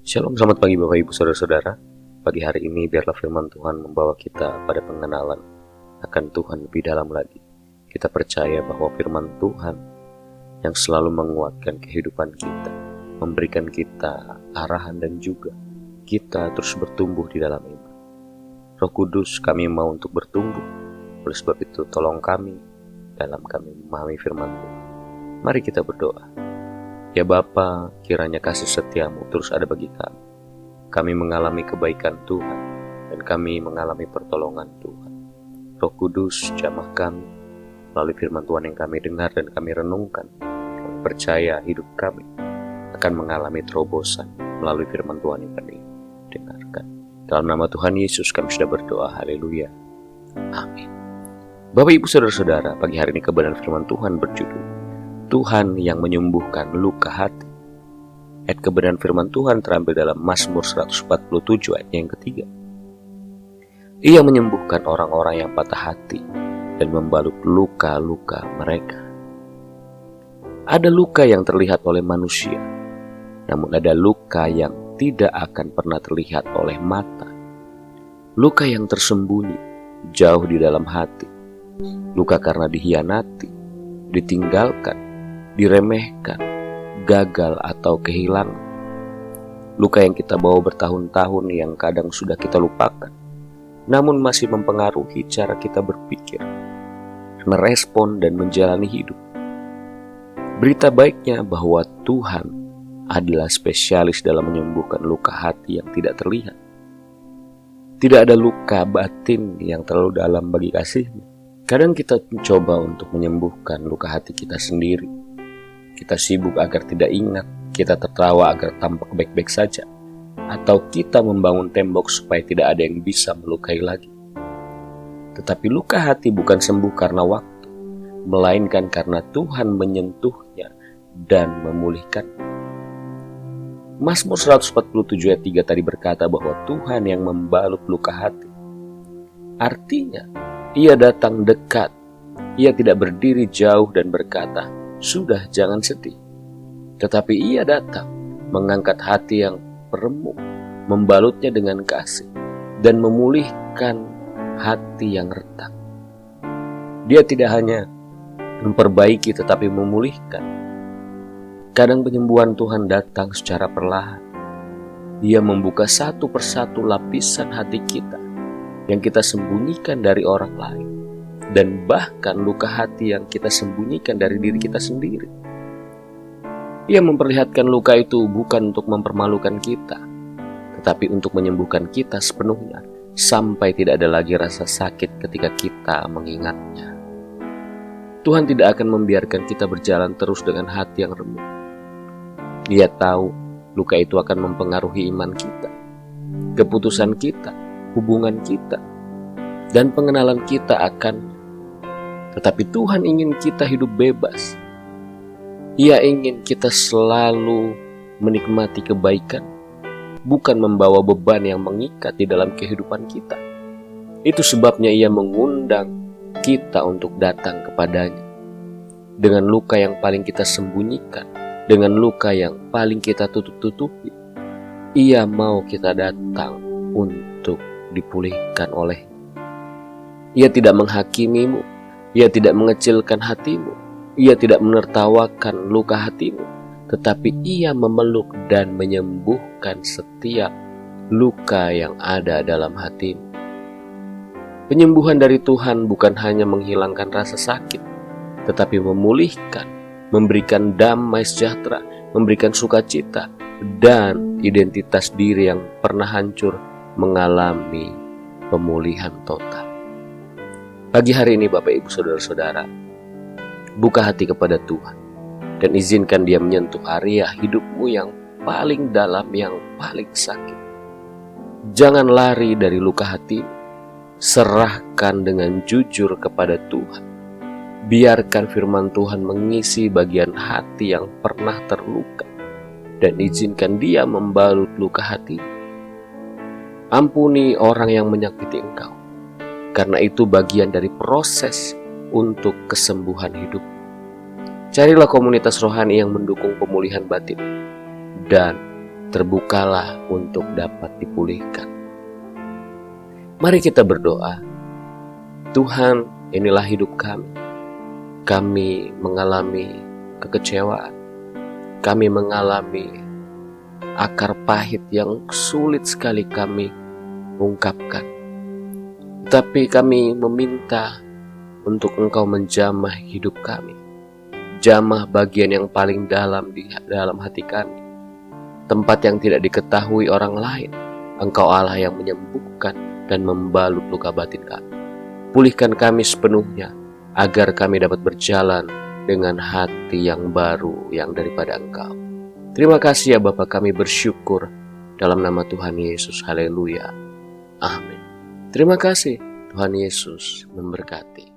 Shalom, selamat pagi Bapak Ibu Saudara-saudara. Pagi hari ini biarlah firman Tuhan membawa kita pada pengenalan akan Tuhan lebih dalam lagi. Kita percaya bahwa firman Tuhan yang selalu menguatkan kehidupan kita, memberikan kita arahan dan juga kita terus bertumbuh di dalam iman. Roh Kudus, kami mau untuk bertumbuh. Oleh sebab itu tolong kami dalam kami memahami firman Tuhan. Mari kita berdoa. Ya Bapa, kiranya kasih setiamu terus ada bagi kami. Kami mengalami kebaikan Tuhan, dan kami mengalami pertolongan Tuhan. Roh Kudus, jamah kami melalui firman Tuhan yang kami dengar dan kami renungkan. Kami percaya hidup kami akan mengalami terobosan melalui firman Tuhan yang kami dengarkan. Dalam nama Tuhan Yesus kami sudah berdoa, haleluya, amin. Bapak Ibu Saudara-saudara, pagi hari ini kebenaran firman Tuhan berjudul Tuhan yang menyembuhkan luka hati. Ayat kebenaran firman Tuhan terambil dalam Mazmur 147 ayat yang ketiga. Ia menyembuhkan orang-orang yang patah hati dan membalut luka-luka mereka. Ada luka yang terlihat oleh manusia, namun ada luka yang tidak akan pernah terlihat oleh mata. Luka yang tersembunyi jauh di dalam hati. Luka karena dihianati, ditinggalkan, diremehkan, gagal atau kehilangan. Luka yang kita bawa bertahun-tahun yang kadang sudah kita lupakan, namun masih mempengaruhi cara kita berpikir, merespon dan menjalani hidup. Berita baiknya bahwa Tuhan adalah spesialis dalam menyembuhkan luka hati yang tidak terlihat. Tidak ada luka batin yang terlalu dalam bagi kasih-Nya. Kadang kita mencoba untuk menyembuhkan luka hati kita sendiri. Kita sibuk agar tidak ingat, kita tertawa agar tampak baik-baik saja, atau kita membangun tembok supaya tidak ada yang bisa melukai lagi. Tetapi luka hati bukan sembuh karena waktu, melainkan karena Tuhan menyentuhnya dan memulihkan. Mazmur 147 ayat 3 tadi berkata bahwa Tuhan yang membalut luka hati. Artinya, Ia datang dekat, Ia tidak berdiri jauh dan berkata, "Sudah, jangan sedih." Tetapi Ia datang, mengangkat hati yang remuk, membalutnya dengan kasih, dan memulihkan hati yang retak. Dia tidak hanya memperbaiki tetapi memulihkan. Kadang penyembuhan Tuhan datang secara perlahan. Dia membuka satu persatu lapisan hati kita yang kita sembunyikan dari orang lain. Dan bahkan luka hati yang kita sembunyikan dari diri kita sendiri. Ia memperlihatkan luka itu bukan untuk mempermalukan kita, tetapi untuk menyembuhkan kita sepenuhnya, sampai tidak ada lagi rasa sakit ketika kita mengingatnya. Tuhan tidak akan membiarkan kita berjalan terus dengan hati yang remuk. Dia tahu luka itu akan mempengaruhi iman kita, keputusan kita, hubungan kita, dan pengenalan kita akan. Tetapi Tuhan ingin kita hidup bebas. Ia ingin kita selalu menikmati kebaikan, bukan membawa beban yang mengikat di dalam kehidupan kita. Itu sebabnya Ia mengundang kita untuk datang kepadanya. Dengan luka yang paling kita sembunyikan, dengan luka yang paling kita tutup-tutupi, Ia mau kita datang untuk dipulihkan oleh-Nya. Ia tidak menghakimimu, Ia tidak mengecilkan hatimu, Ia tidak menertawakan luka hatimu, tetapi Ia memeluk dan menyembuhkan setiap luka yang ada dalam hatimu. Penyembuhan dari Tuhan bukan hanya menghilangkan rasa sakit, tetapi memulihkan, memberikan damai sejahtera, memberikan sukacita, dan identitas diri yang pernah hancur mengalami pemulihan total. Pagi hari ini Bapak Ibu Saudara-saudara, buka hati kepada Tuhan dan izinkan Dia menyentuh area hidupmu yang paling dalam, yang paling sakit. Jangan lari dari luka hatimu, serahkan dengan jujur kepada Tuhan. Biarkan firman Tuhan mengisi bagian hati yang pernah terluka dan izinkan Dia membalut luka hatimu. Ampuni orang yang menyakiti engkau. Karena itu bagian dari proses untuk kesembuhan hidup. Carilah komunitas rohani yang mendukung pemulihan batin dan terbukalah untuk dapat dipulihkan. Mari kita berdoa. Tuhan, inilah hidup kami. Kami mengalami kekecewaan. Kami mengalami akar pahit yang sulit sekali kami ungkapkan. Tapi kami meminta untuk Engkau menjamah hidup kami. Jamah bagian yang paling dalam di dalam hati kami. Tempat yang tidak diketahui orang lain. Engkau Allah yang menyembuhkan dan membalut luka batin kami. Pulihkan kami sepenuhnya, agar kami dapat berjalan dengan hati yang baru yang daripada Engkau. Terima kasih ya Bapa, kami bersyukur dalam nama Tuhan Yesus. Haleluya. Amin. Terima kasih. Tuhan Yesus memberkati.